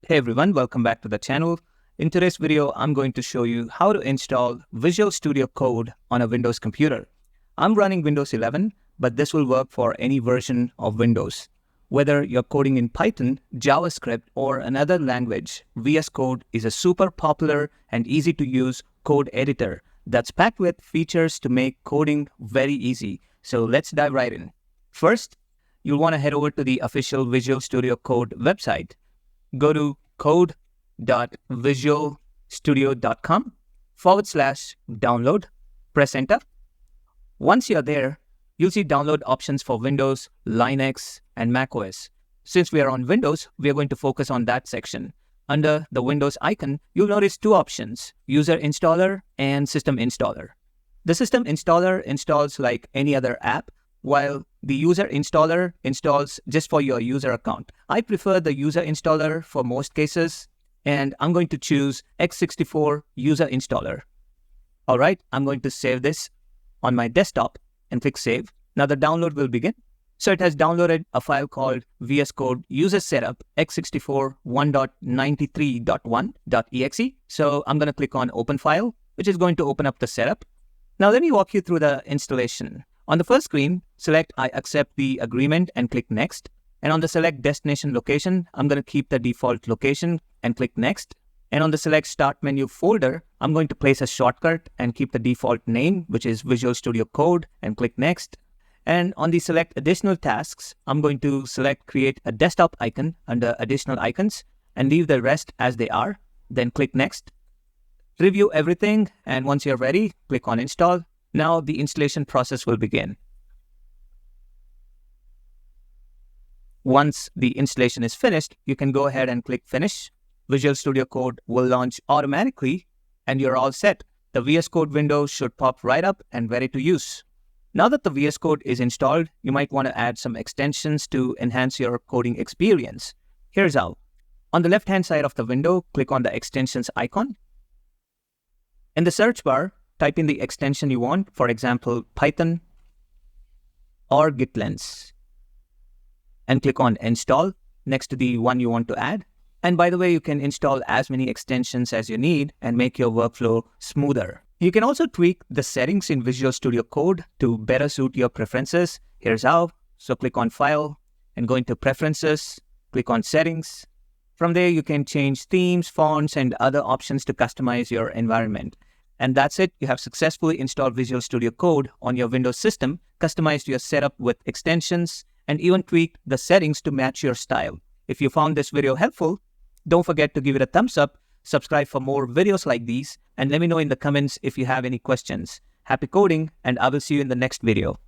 Hey everyone, welcome back to the channel. In today's video, I'm going to show you how to install Visual Studio Code on a Windows computer. I'm running Windows 11, but this will work for any version of Windows. Whether you're coding in Python, JavaScript, or another language, VS Code is a super popular and easy to use code editor that's packed with features to make coding very easy. So let's dive right in. First, you'll want to head over to the official Visual Studio Code website. Go to code.visualstudio.com/download. Press enter. Once you're there, you'll see download options for Windows, Linux, and macOS. Since we are on Windows, we are going to focus on that section. Under the Windows icon, you'll notice two options, User Installer and System Installer. The System Installer installs like any other app, while the User Installer installs just for your user account. I prefer the User Installer for most cases, and I'm going to choose x64 User Installer. All right, I'm going to save this on my desktop and click Save. Now the download will begin. So it has downloaded a file called VS Code User Setup x64 1.93.1.exe. So I'm going to click on Open File, which is going to open up the setup. Now let me walk you through the installation. On the first screen, select I accept the agreement and click Next. And on the select destination location, I'm going to keep the default location and click Next. And on the select Start Menu folder, I'm going to place a shortcut and keep the default name, which is Visual Studio Code, and click Next. And on the select additional tasks, I'm going to select Create a Desktop icon under Additional Icons and leave the rest as they are. Then click Next. Review everything, and once you're ready, click on Install. Now the installation process will begin. Once the installation is finished, you can go ahead and click Finish. Visual Studio Code will launch automatically and you're all set. The VS Code window should pop right up and ready to use. Now that the VS Code is installed, you might want to add some extensions to enhance your coding experience. Here's how. On the left-hand side of the window, click on the extensions icon. In the search bar, type in the extension you want, for example, Python or GitLens, and click on Install next to the one you want to add. And by the way, you can install as many extensions as you need and make your workflow smoother. You can also tweak the settings in Visual Studio Code to better suit your preferences. Here's how. So click on File and go into Preferences, click on Settings. From there, you can change themes, fonts, and other options to customize your environment. And that's it. You have successfully installed Visual Studio Code on your Windows system, customized your setup with extensions, and even tweaked the settings to match your style. If you found this video helpful, don't forget to give it a thumbs up, subscribe for more videos like these, and let me know in the comments if you have any questions. Happy coding, and I will see you in the next video.